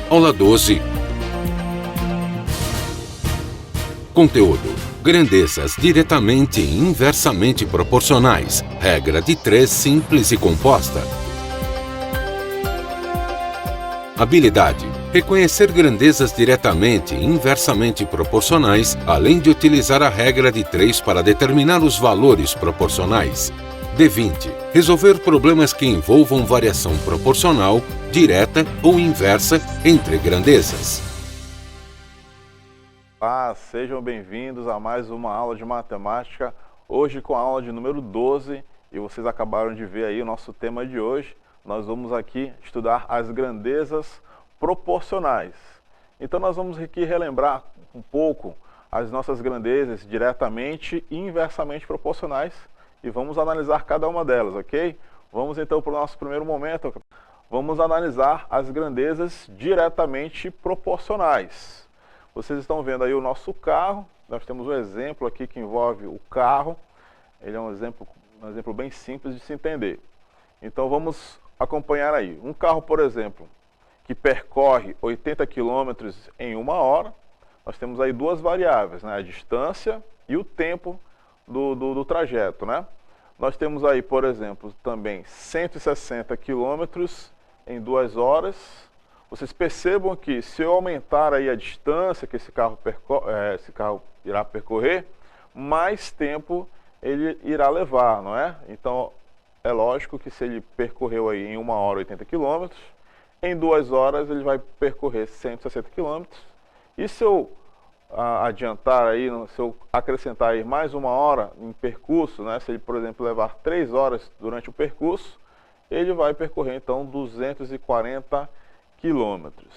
Aula 12. Conteúdo: grandezas diretamente e inversamente proporcionais. Regra de 3 simples e composta. Habilidade: reconhecer grandezas diretamente e inversamente proporcionais, além de utilizar a regra de 3 para determinar os valores proporcionais. D20. Resolver problemas que envolvam variação proporcional, direta ou inversa entre grandezas. Olá, sejam bem-vindos a mais uma aula de matemática, hoje com a aula de número 12, e vocês acabaram de ver aí o nosso tema de hoje. Nós vamos aqui estudar as grandezas proporcionais. Então nós vamos aqui relembrar um pouco as nossas grandezas diretamente e inversamente proporcionais e vamos analisar cada uma delas, ok? Vamos então para o nosso primeiro momento, vamos analisar as grandezas diretamente proporcionais. Vocês estão vendo aí o nosso carro, nós temos um exemplo aqui que envolve o carro, ele é um exemplo bem simples de se entender. Então vamos acompanhar aí. Um carro, por exemplo, que percorre 80 km em 1 hora, nós temos aí duas variáveis, né? A distância e o tempo do trajeto, né? Nós temos aí, por exemplo, também 160 km em 2 horas. Vocês percebam que se eu aumentar aí a distância que esse carro irá percorrer, mais tempo ele irá levar, não é? Então, é lógico que se ele percorreu aí em 1 hora 80 km, em 2 horas ele vai percorrer 160 km. E se eu adiantar aí, se eu acrescentar aí mais 1 hora em percurso, né? Se ele, por exemplo, levar 3 horas durante o percurso, ele vai percorrer então 240 quilômetros.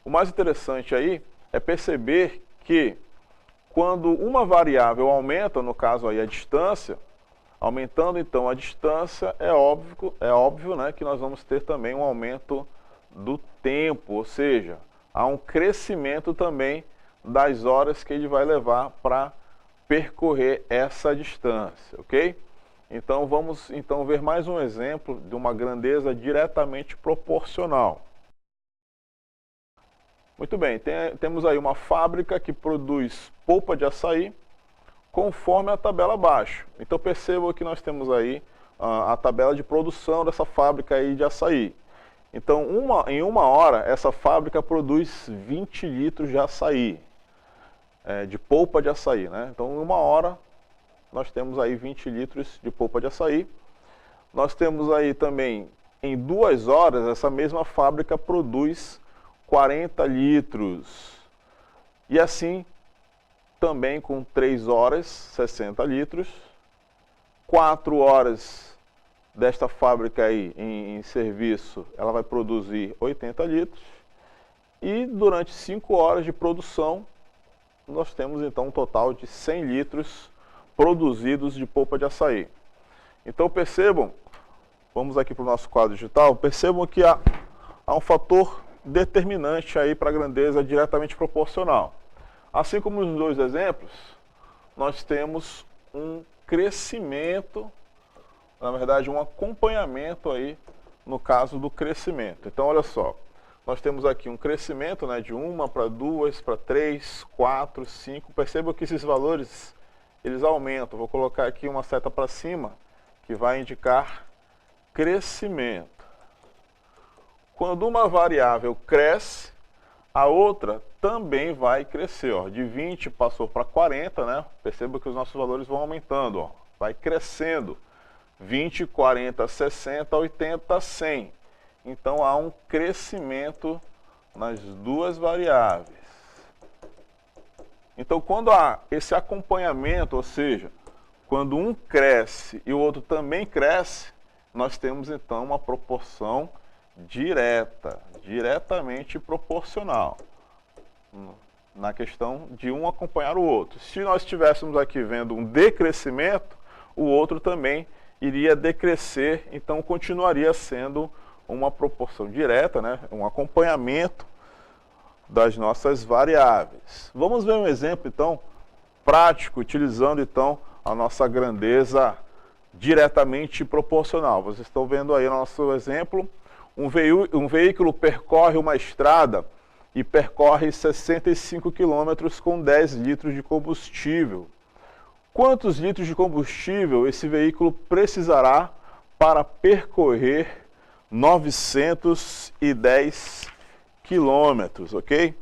O mais interessante aí é perceber que quando uma variável aumenta, no caso aí a distância, aumentando então a distância, é óbvio, né, que nós vamos ter também um aumento do tempo, ou seja, há um crescimento também das horas que ele vai levar para percorrer essa distância, ok? Então vamos então ver mais um exemplo de uma grandeza diretamente proporcional. Muito bem, temos aí uma fábrica que produz polpa de açaí conforme a tabela abaixo. Então percebam que nós temos aí a tabela de produção dessa fábrica aí de açaí. Então em 1 hora essa fábrica produz 20 litros de açaí, de polpa de açaí, né? Então em 1 hora nós temos aí 20 litros de polpa de açaí. Nós temos aí também em 2 horas essa mesma fábrica produz 40 litros. E assim também com 3 horas, 60 litros. 4 horas desta fábrica aí em serviço, ela vai produzir 80 litros. E durante 5 horas de produção, nós temos então um total de 100 litros produzidos de polpa de açaí. Então percebam, vamos aqui para o nosso quadro digital, percebam que há um fator determinante aí para a grandeza diretamente proporcional. Assim como nos dois exemplos, nós temos um crescimento, na verdade um acompanhamento aí no caso do crescimento. Então olha só, nós temos aqui um crescimento, né, de 1 para 2, para 3, 4, 5. Percebam que esses valores eles aumentam. Vou colocar aqui uma seta para cima que vai indicar crescimento. Quando uma variável cresce, a outra também vai crescer. Ó. De 20 passou para 40, né? Perceba que os nossos valores vão aumentando. Ó. Vai crescendo. 20, 40, 60, 80, 100. Então há um crescimento nas duas variáveis. Então quando há esse acompanhamento, ou seja, quando um cresce e o outro também cresce, nós temos então uma proporção diretamente proporcional, na questão de um acompanhar o outro. Se nós estivéssemos aqui vendo um decrescimento, o outro também iria decrescer, então continuaria sendo uma proporção direta, né? Um acompanhamento das nossas variáveis. Vamos ver um exemplo então prático, utilizando então a nossa grandeza diretamente proporcional. Vocês estão vendo aí o nosso exemplo, um veículo percorre uma estrada e percorre 65 km com 10 litros de combustível. Quantos litros de combustível esse veículo precisará para percorrer 910 quilômetros, ok?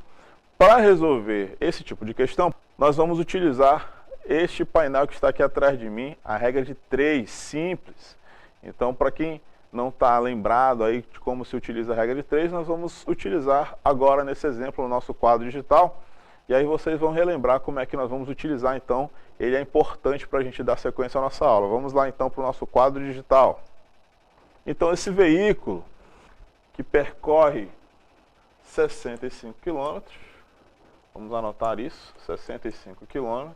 Para resolver esse tipo de questão, nós vamos utilizar este painel que está aqui atrás de mim, a regra de 3, simples. Então, para quem não está lembrado aí de como se utiliza a regra de 3, nós vamos utilizar agora nesse exemplo o nosso quadro digital. E aí vocês vão relembrar como é que nós vamos utilizar, então, ele é importante para a gente dar sequência à nossa aula. Vamos lá então para o nosso quadro digital. Então, esse veículo que percorre 65 km, vamos anotar isso, 65 km,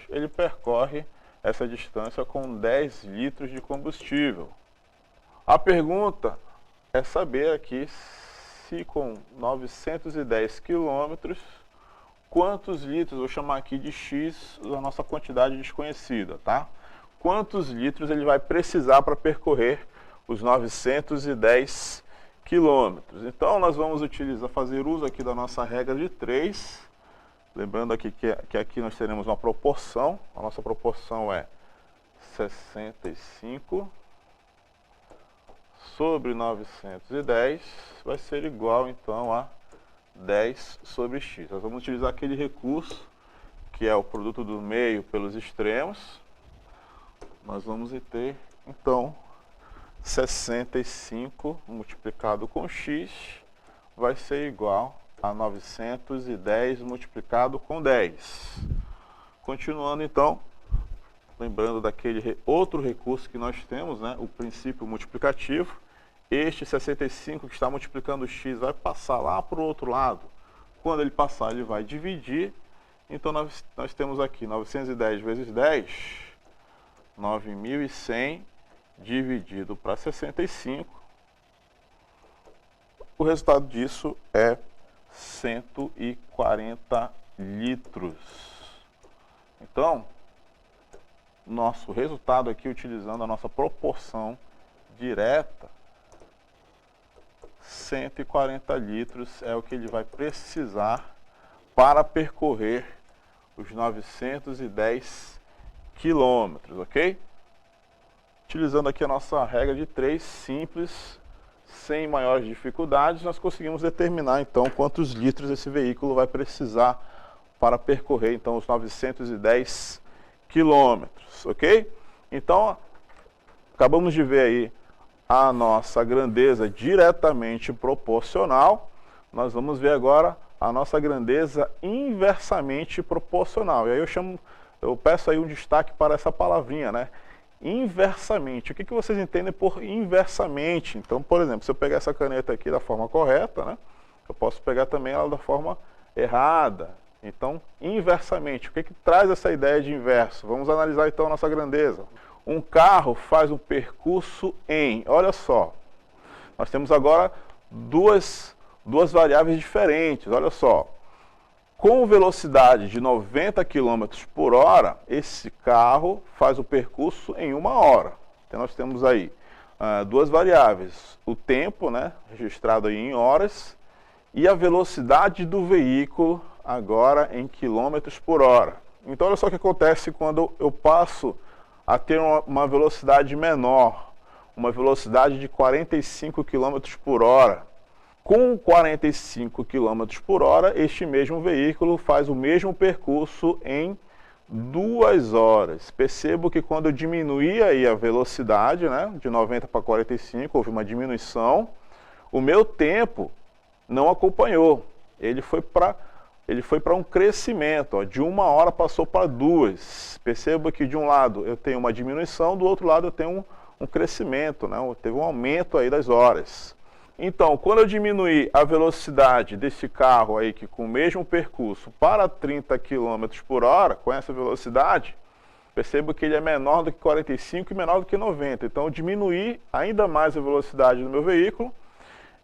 ele percorre essa distância com 10 litros de combustível. A pergunta é saber aqui se com 910 km, quantos litros, vou chamar aqui de X, a nossa quantidade desconhecida, tá? Quantos litros ele vai precisar para percorrer os 910 quilômetros. Então, nós vamos fazer uso aqui da nossa regra de 3. Lembrando aqui que aqui nós teremos uma proporção. A nossa proporção é 65 sobre 910 vai ser igual, então, a 10 sobre x. Nós vamos utilizar aquele recurso que é o produto do meio pelos extremos. Nós vamos ter, então, 65 multiplicado com x vai ser igual a 910 multiplicado com 10. Continuando, então, lembrando daquele outro recurso que nós temos, né, o princípio multiplicativo. Este 65 que está multiplicando x vai passar lá para o outro lado. Quando ele passar, ele vai dividir. Então, nós temos aqui 910 vezes 10, 9.100 dividido para 65. O resultado disso é 140 litros. Então, nosso resultado aqui, utilizando a nossa proporção direta, 140 litros é o que ele vai precisar para percorrer os 910 quilômetros, ok? Utilizando aqui a nossa regra de 3, simples, sem maiores dificuldades, nós conseguimos determinar então quantos litros esse veículo vai precisar para percorrer então os 910 quilômetros, ok? Então, acabamos de ver aí a nossa grandeza diretamente proporcional. Nós vamos ver agora a nossa grandeza inversamente proporcional. E aí eu peço aí um destaque para essa palavrinha, né? Inversamente. O que vocês entendem por inversamente? Então, por exemplo, se eu pegar essa caneta aqui da forma correta, né, eu posso pegar também ela da forma errada. Então, inversamente. O que traz essa ideia de inverso? Vamos analisar então a nossa grandeza. Um carro faz um percurso em, olha só, nós temos agora duas variáveis diferentes, olha só. Com velocidade de 90 km por hora, esse carro faz o percurso em 1 hora. Então nós temos aí duas variáveis, o tempo, né, registrado aí em horas, e a velocidade do veículo agora em quilômetros por hora. Então olha só o que acontece quando eu passo a ter uma velocidade menor, uma velocidade de 45 km por hora. Com 45 km por hora, este mesmo veículo faz o mesmo percurso em 2 horas. Percebo que quando eu diminuí aí a velocidade, né, de 90 para 45, houve uma diminuição, o meu tempo não acompanhou. Ele foi para um crescimento, ó, de 1 hora passou para 2. Perceba que de um lado eu tenho uma diminuição, do outro lado eu tenho um crescimento, né? Teve um aumento aí das horas. Então, quando eu diminuir a velocidade desse carro aí, que com o mesmo percurso, para 30 km por hora, com essa velocidade, percebo que ele é menor do que 45 e menor do que 90. Então, eu diminuí ainda mais a velocidade do meu veículo,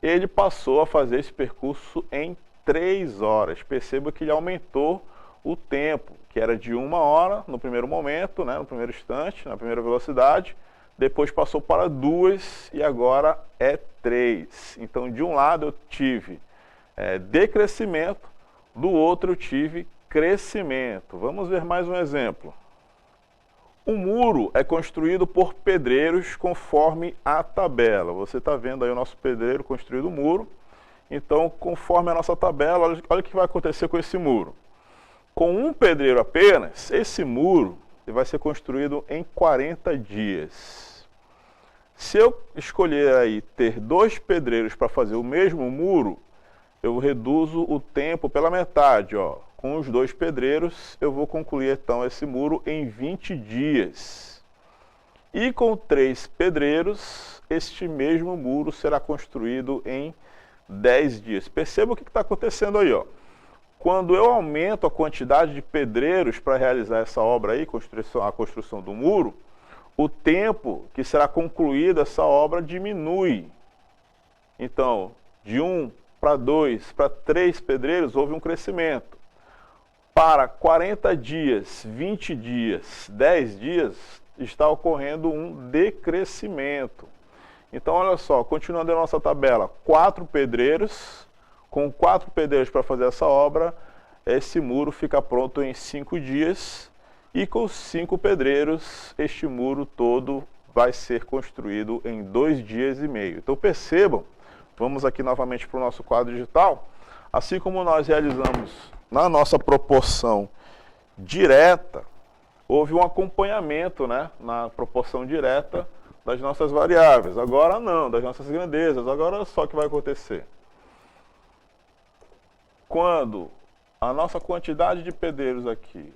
ele passou a fazer esse percurso em 3 horas. Perceba que ele aumentou o tempo, que era de 1 hora no primeiro momento, né, no primeiro instante, na primeira velocidade, depois passou para 2 e agora é 3. Então, de um lado eu tive decrescimento, do outro eu tive crescimento. Vamos ver mais um exemplo. O muro é construído por pedreiros conforme a tabela. Você está vendo aí o nosso pedreiro construindo o muro. Então, conforme a nossa tabela, olha o que vai acontecer com esse muro. Com um pedreiro apenas, esse muro vai ser construído em 40 dias. Se eu escolher aí ter 2 pedreiros para fazer o mesmo muro, eu reduzo o tempo pela metade, ó. Com os 2 pedreiros, eu vou concluir então esse muro em 20 dias. E com 3 pedreiros, este mesmo muro será construído em 10 dias. Perceba o que está acontecendo aí, ó. Quando eu aumento a quantidade de pedreiros para realizar essa obra aí, a construção do muro, o tempo que será concluída essa obra diminui. Então, de 1 para 2, para 3 pedreiros, houve um crescimento. Para 40 dias, 20 dias, 10 dias, está ocorrendo um decrescimento. Então, olha só, continuando a nossa tabela, 4 pedreiros, com 4 pedreiros para fazer essa obra, esse muro fica pronto em 5 dias, e com 5 pedreiros, este muro todo vai ser construído em 2 dias e meio. Então, percebam, vamos aqui novamente para o nosso quadro digital, assim como nós realizamos na nossa proporção direta, houve um acompanhamento, né, na proporção direta das nossas variáveis. Agora não, das nossas grandezas. Agora olha só o que vai acontecer. Quando a nossa quantidade de pedreiros aqui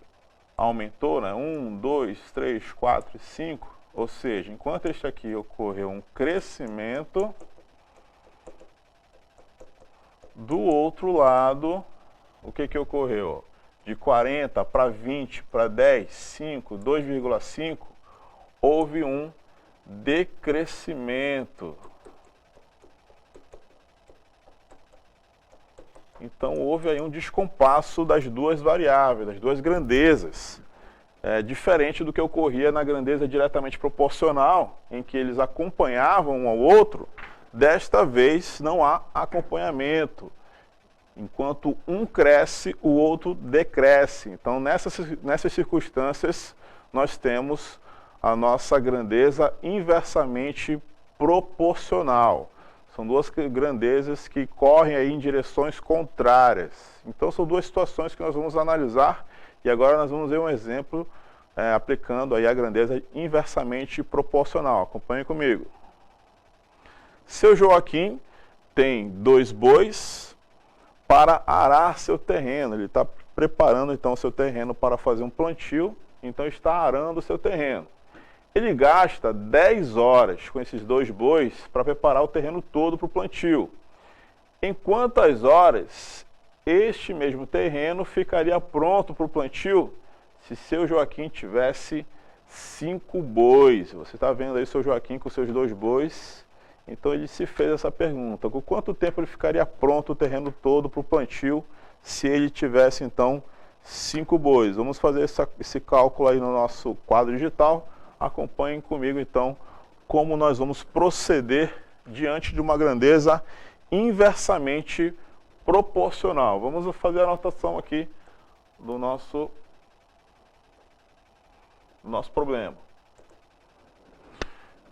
aumentou, né, 1, 2, 3, 4 e 5, ou seja, enquanto este aqui ocorreu um crescimento, do outro lado, o que ocorreu? De 40 para 20, para 10, 5, 2,5, houve um decrescimento. Então houve aí um descompasso das duas variáveis, das duas grandezas. Diferente do que ocorria na grandeza diretamente proporcional, em que eles acompanhavam um ao outro, desta vez não há acompanhamento. Enquanto um cresce, o outro decresce. Então, nessas circunstâncias, nós temos a nossa grandeza inversamente proporcional. São duas grandezas que correm aí em direções contrárias. Então, são duas situações que nós vamos analisar. E agora nós vamos ver um exemplo aplicando aí a grandeza inversamente proporcional. Acompanhe comigo. Seu Joaquim tem 2 bois para arar seu terreno. Ele está preparando então o seu terreno para fazer um plantio, então está arando o seu terreno. Ele gasta 10 horas com esses 2 bois para preparar o terreno todo para o plantio. Em quantas horas este mesmo terreno ficaria pronto para o plantio se seu Joaquim tivesse 5 bois? Você está vendo aí seu Joaquim com seus 2 bois. Então ele se fez essa pergunta: com quanto tempo ele ficaria pronto o terreno todo para o plantio se ele tivesse então 5 bois? Vamos fazer esse cálculo aí no nosso quadro digital. Acompanhem comigo então como nós vamos proceder diante de uma grandeza inversamente proporcional. Vamos fazer a anotação aqui do nosso problema.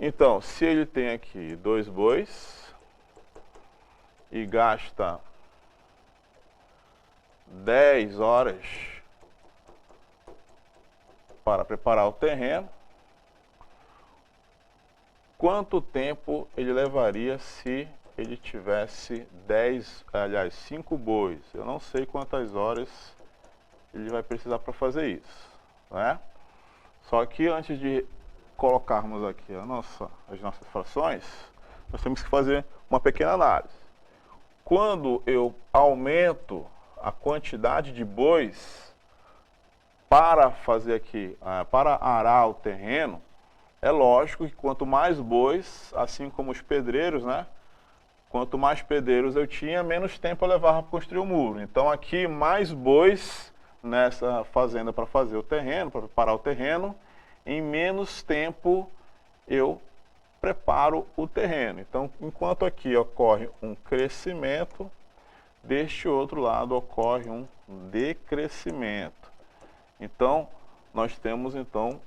Então, se ele tem aqui 2 bois e gasta 10 horas para preparar o terreno, quanto tempo ele levaria se ele tivesse 5 bois? Eu não sei quantas horas ele vai precisar para fazer isso, né? Só que antes de colocarmos aqui as nossas frações, nós temos que fazer uma pequena análise. Quando eu aumento a quantidade de bois para fazer aqui, para arar o terreno, é lógico que quanto mais bois, assim como os pedreiros, né? Quanto mais pedreiros eu tinha, menos tempo eu levava para construir o muro. Então aqui mais bois nessa fazenda para fazer o terreno, para preparar o terreno, em menos tempo eu preparo o terreno. Então, enquanto aqui ocorre um crescimento, deste outro lado ocorre um decrescimento. Então, nós temos então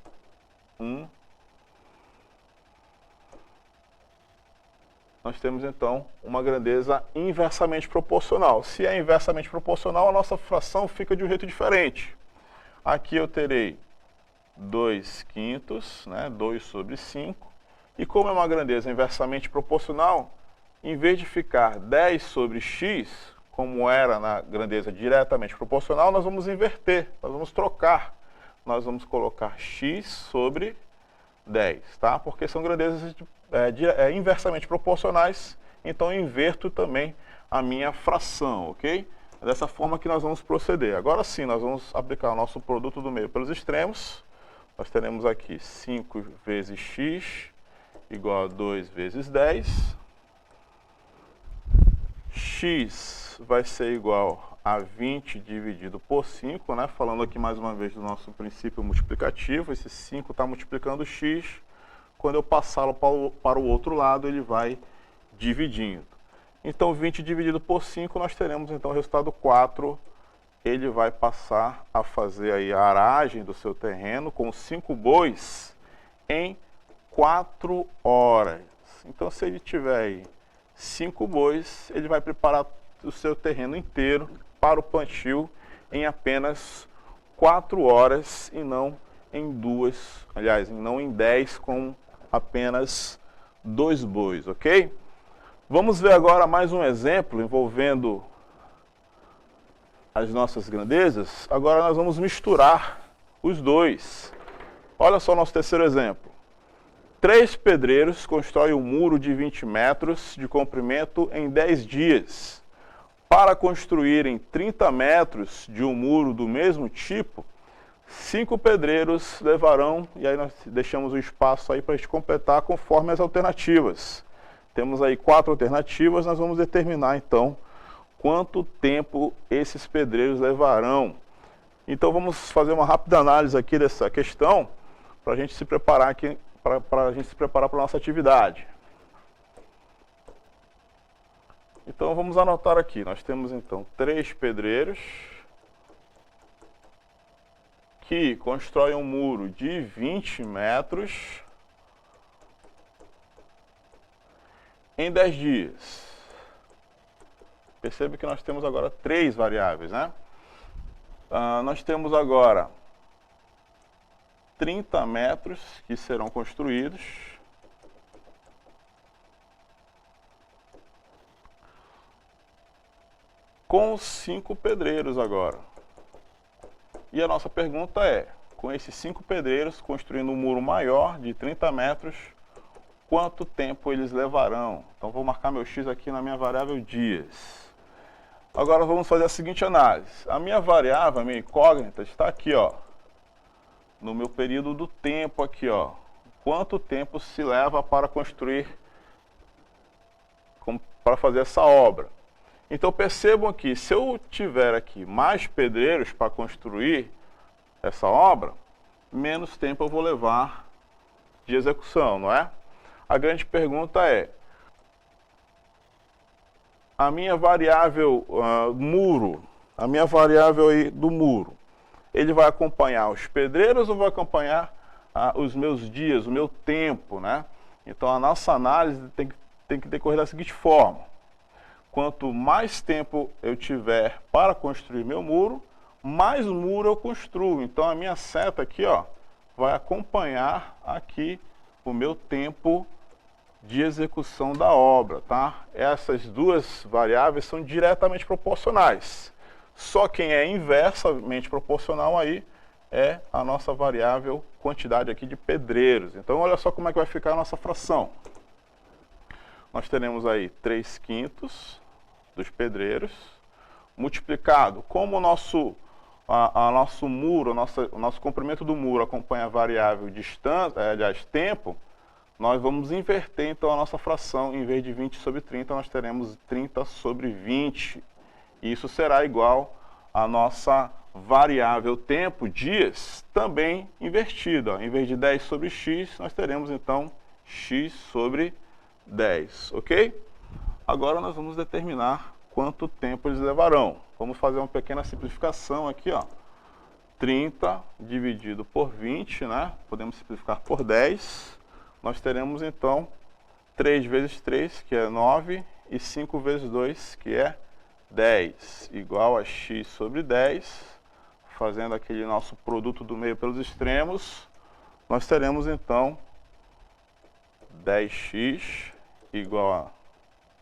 uma grandeza inversamente proporcional. Se é inversamente proporcional, a nossa fração fica de um jeito diferente. Aqui eu terei 2/5, né, 2 sobre 5. E como é uma grandeza inversamente proporcional, em vez de ficar 10 sobre x, como era na grandeza diretamente proporcional, nós vamos inverter, nós vamos trocar. Nós vamos colocar x sobre 10, tá? Porque são grandezas inversamente proporcionais, então eu inverto também a minha fração, ok? É dessa forma que nós vamos proceder. Agora sim, nós vamos aplicar o nosso produto do meio pelos extremos. Nós teremos aqui 5 vezes x igual a 2 vezes 10. X vai ser igual a 20 dividido por 5, né? Falando aqui mais uma vez do nosso princípio multiplicativo, esse 5 está multiplicando x. Quando eu passá-lo para o outro lado, ele vai dividindo. Então, 20 dividido por 5, nós teremos então o resultado 4. Ele vai passar a fazer aí a aragem do seu terreno com 5 bois em 4 horas. Então, se ele tiver aí 5 bois, ele vai preparar o seu terreno inteiro para o plantio em apenas 4 horas e não em 2, aliás, não em 10 com apenas 2 bois, ok? Vamos ver agora mais um exemplo envolvendo as nossas grandezas. Agora nós vamos misturar os dois. Olha só o nosso terceiro exemplo. 3 pedreiros constroem um muro de 20 metros de comprimento em 10 dias. Para construírem 30 metros de um muro do mesmo tipo, 5 pedreiros levarão, e aí nós deixamos o espaço aí para a gente completar conforme as alternativas. Temos aí 4 alternativas, nós vamos determinar então quanto tempo esses pedreiros levarão. Então vamos fazer uma rápida análise aqui dessa questão para a gente se preparar aqui, para a gente se preparar para a nossa atividade. Então vamos anotar aqui, nós temos então 3 pedreiros que constroem um muro de 20 metros em 10 dias. Percebe que nós temos agora 3 variáveis, né? Nós temos agora 30 metros que serão construídos. Com 5 pedreiros agora. E a nossa pergunta é, com esses 5 pedreiros construindo um muro maior de 30 metros, quanto tempo eles levarão? Então vou marcar meu x aqui na minha variável dias. Agora vamos fazer a seguinte análise. A minha variável, a minha incógnita, está aqui, ó, no meu período do tempo aqui, ó. Quanto tempo se leva para construir, para fazer essa obra? Então percebam aqui, se eu tiver aqui mais pedreiros para construir essa obra, menos tempo eu vou levar de execução, não é? A grande pergunta é, a minha variável muro, a minha variável aí do muro, ele vai acompanhar os pedreiros ou vai acompanhar os meus dias, o meu tempo, né? Então a nossa análise tem que decorrer da seguinte forma. Quanto mais tempo eu tiver para construir meu muro, mais muro eu construo. Então a minha seta aqui, ó, vai acompanhar aqui o meu tempo de execução da obra, tá? Essas duas variáveis são diretamente proporcionais. Só quem é inversamente proporcional aí é a nossa variável quantidade aqui de pedreiros. Então olha só como é que vai ficar a nossa fração. Nós teremos aí 3/5 dos pedreiros, multiplicado, como o nosso muro, o nosso comprimento do muro acompanha a variável distância, aliás, tempo, nós vamos inverter então a nossa fração. Em vez de 20 sobre 30, nós teremos 30 sobre 20. Isso será igual à nossa variável tempo, dias, também invertida. Em vez de 10 sobre x, nós teremos então x sobre 10, ok? Agora nós vamos determinar quanto tempo eles levarão. Vamos fazer uma pequena simplificação aqui, ó. 30 dividido por 20, né? Podemos simplificar por 10. Nós teremos então 3 vezes 3, que é 9, e 5 vezes 2, que é 10, igual a x sobre 10. Fazendo aquele nosso produto do meio pelos extremos, nós teremos então 10x igual a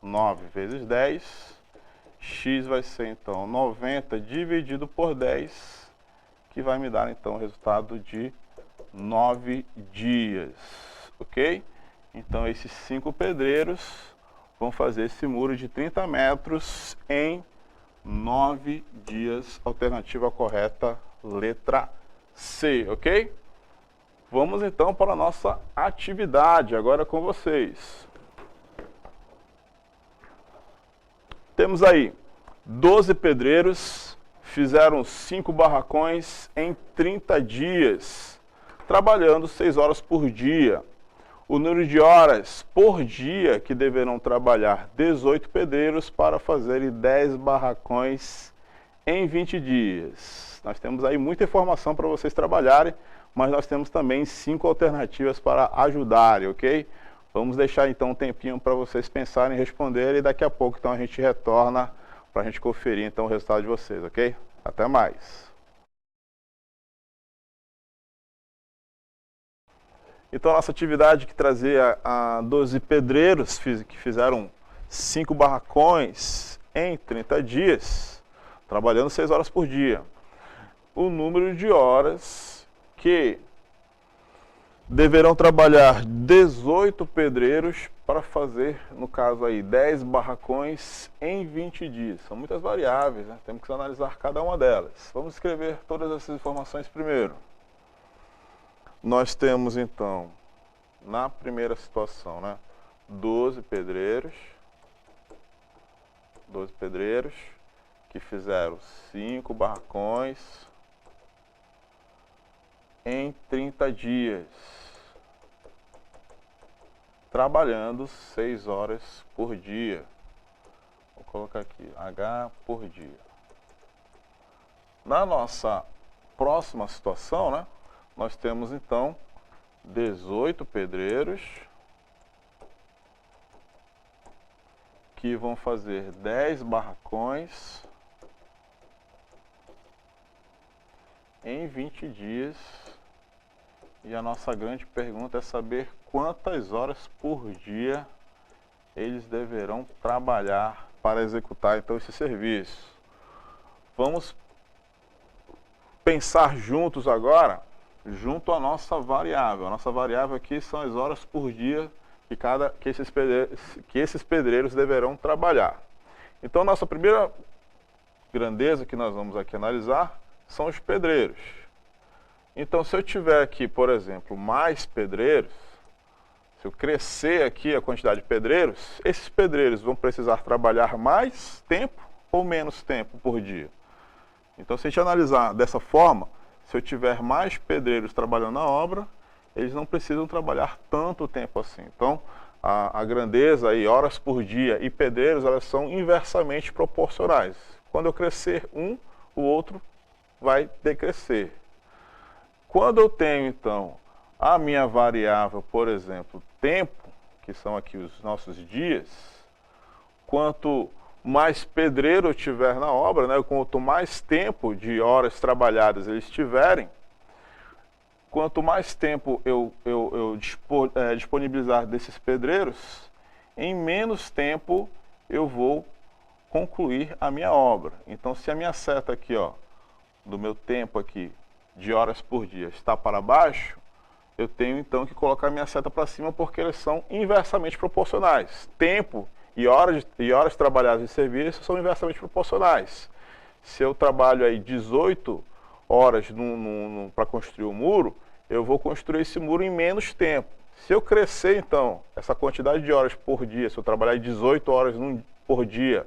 9 vezes 10. X vai ser então 90 dividido por 10, que vai me dar então o resultado de 9 dias, ok? Então esses 5 pedreiros vão fazer esse muro de 30 metros em 9 dias, alternativa correta, letra C, ok? Vamos então para a nossa atividade, agora com vocês. Temos aí 12 pedreiros, fizeram 5 barracões em 30 dias, trabalhando 6 horas por dia. O número de horas por dia que deverão trabalhar 18 pedreiros para fazerem 10 barracões em 20 dias. Nós temos aí muita informação para vocês trabalharem, mas nós temos também 5 alternativas para ajudarem, ok? Vamos deixar então um tempinho para vocês pensarem e responderem, e daqui a pouco então a gente retorna para a gente conferir então o resultado de vocês, ok? Até mais! Então, a nossa atividade que trazia a 12 pedreiros que fizeram 5 barracões em 30 dias, trabalhando 6 horas por dia. O número de horas que deverão trabalhar 18 pedreiros para fazer, no caso aí, 10 barracões em 20 dias. São muitas variáveis, né? Temos que analisar cada uma delas. Vamos escrever todas essas informações primeiro. Nós temos então, na primeira situação, né, 12 pedreiros que fizeram 5 barracões em 30 dias, trabalhando 6 horas por dia. Vou colocar aqui, H por dia. Na nossa próxima situação, né, nós temos então 18 pedreiros que vão fazer 10 barracões em 20 dias. E a nossa grande pergunta é saber quantas horas por dia eles deverão trabalhar para executar então esse serviço. Vamos pensar juntos agora, junto à nossa variável. A nossa variável aqui são as horas por dia que esses pedreiros deverão trabalhar. Então, nossa primeira grandeza que nós vamos aqui analisar são os pedreiros. Então, se eu tiver aqui, por exemplo, mais pedreiros, se eu crescer aqui a quantidade de pedreiros, esses pedreiros vão precisar trabalhar mais tempo ou menos tempo por dia? Então, se a gente analisar dessa forma, se eu tiver mais pedreiros trabalhando na obra, eles não precisam trabalhar tanto tempo assim. Então, a grandeza aí, horas por dia e pedreiros, elas são inversamente proporcionais. Quando eu crescer um, o outro vai decrescer. Quando eu tenho, então, a minha variável, por exemplo, tempo, que são aqui os nossos dias, quanto mais pedreiro eu tiver na obra, né, quanto mais tempo de horas trabalhadas eles tiverem, quanto mais tempo eu disponibilizar desses pedreiros, em menos tempo eu vou concluir a minha obra. Então, se a minha seta aqui, ó, do meu tempo aqui, de horas por dia, está para baixo, eu tenho então que colocar minha seta para cima, porque eles são inversamente proporcionais. Tempo e horas trabalhadas em serviço são inversamente proporcionais. Se eu trabalho aí 18 horas para construir o muro, eu vou construir esse muro em menos tempo. Se eu crescer, então, essa quantidade de horas por dia, se eu trabalhar 18 horas por dia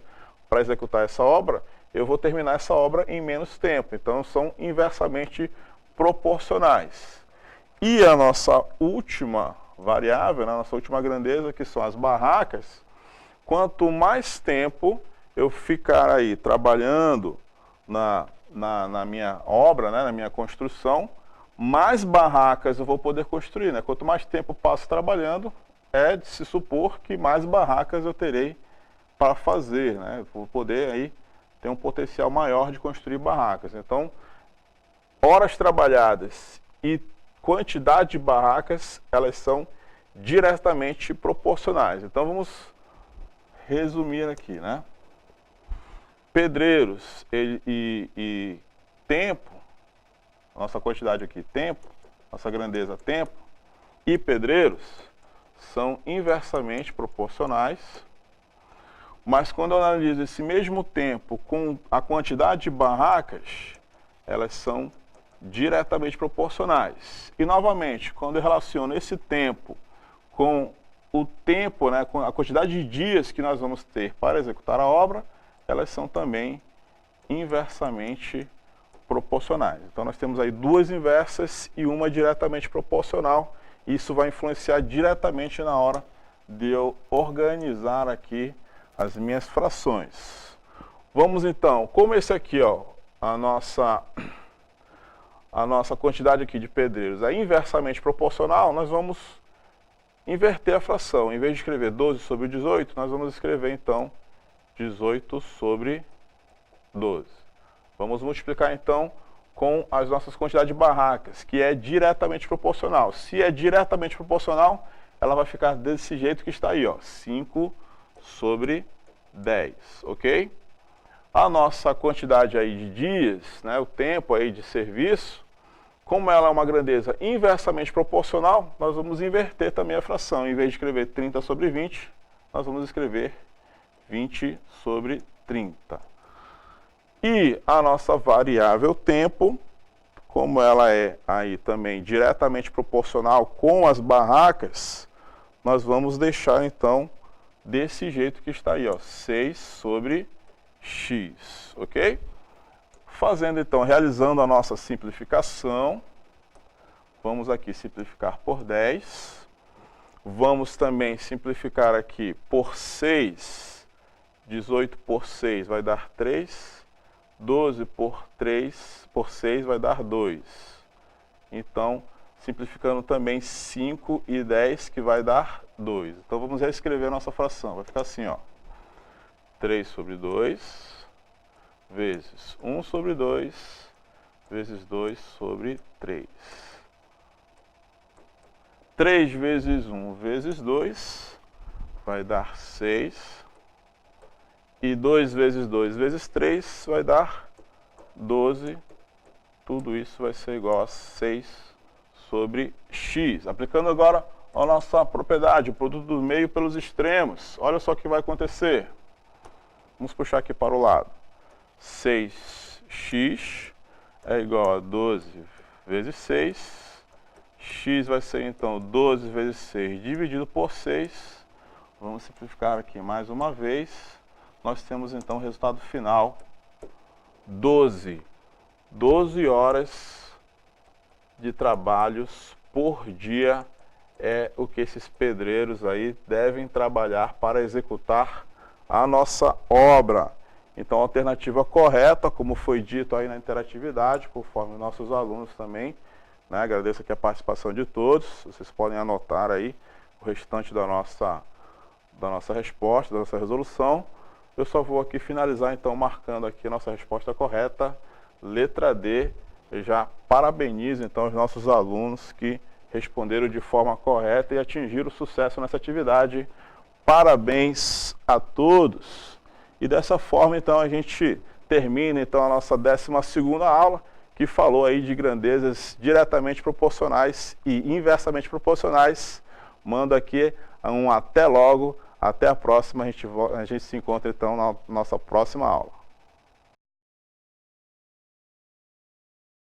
para executar essa obra, eu vou terminar essa obra em menos tempo. Então, são inversamente proporcionais. E a nossa última variável, a nossa última grandeza, que são as barracas, quanto mais tempo eu ficar aí trabalhando na minha obra, né, na minha construção, mais barracas eu vou poder construir, né? Quanto mais tempo eu passo trabalhando, é de se supor que mais barracas eu terei para fazer, né? Vou poder aí ter um potencial maior de construir barracas. Então, horas trabalhadas e quantidade de barracas, elas são diretamente proporcionais. Então, vamos resumir aqui, né? Pedreiros e tempo, nossa quantidade aqui, tempo, nossa grandeza, tempo, e pedreiros são inversamente proporcionais, mas quando eu analiso esse mesmo tempo com a quantidade de barracas, elas são diretamente proporcionais. E novamente, quando eu relaciono esse tempo com o tempo, né, com a quantidade de dias que nós vamos ter para executar a obra, elas são também inversamente proporcionais. Então nós temos aí duas inversas e uma diretamente proporcional. Isso vai influenciar diretamente na hora de eu organizar aqui as minhas frações. Vamos então, como esse aqui, ó, a nossa quantidade aqui de pedreiros é inversamente proporcional, nós vamos inverter a fração. Em vez de escrever 12 sobre 18, nós vamos escrever então 18 sobre 12. Vamos multiplicar então com as nossas quantidades de barracas, que é diretamente proporcional. Se é diretamente proporcional, ela vai ficar desse jeito que está aí, ó, 5 sobre 10, ok? A nossa quantidade aí de dias, né, o tempo aí de serviço, como ela é uma grandeza inversamente proporcional, nós vamos inverter também a fração. Em vez de escrever 30 sobre 20, nós vamos escrever 20 sobre 30. E a nossa variável tempo, como ela é aí também diretamente proporcional com as barracas, nós vamos deixar então desse jeito que está aí, ó, 6 sobre x, ok? Fazendo então, realizando a nossa simplificação, vamos aqui simplificar por 10, vamos também simplificar aqui por 6, 18 por 6 vai dar 3, 12 por 6 vai dar 2. Então, simplificando também 5 e 10, que vai dar 2. Então, vamos reescrever a nossa fração. Vai ficar assim, ó. 3 sobre 2, vezes 1 sobre 2, vezes 2 sobre 3. 3 vezes 1 vezes 2 vai dar 6. E 2 vezes 2 vezes 3 vai dar 12. Tudo isso vai ser igual a 6 sobre x. Aplicando agora a nossa propriedade, o produto do meio pelos extremos. Olha só o que vai acontecer. Vamos puxar aqui para o lado. 6x é igual a 12 vezes 6. X vai ser então 12 vezes 6 dividido por 6. Vamos simplificar aqui mais uma vez. Nós temos então o resultado final, 12 horas de trabalhos por dia é o que esses pedreiros aí devem trabalhar para executar a nossa obra. Então a alternativa correta, como foi dito aí na interatividade, conforme nossos alunos também, né, agradeço aqui a participação de todos, vocês podem anotar aí o restante da nossa resposta, da nossa resolução. Eu só vou aqui finalizar então marcando aqui a nossa resposta correta, letra D. Eu já parabenizo então os nossos alunos que responderam de forma correta e atingiram sucesso nessa atividade. Parabéns a todos. E dessa forma então a gente termina então a nossa 12ª aula, que falou aí de grandezas diretamente proporcionais e inversamente proporcionais. Mando aqui um até logo. Até a próxima, a gente se encontra então na nossa próxima aula.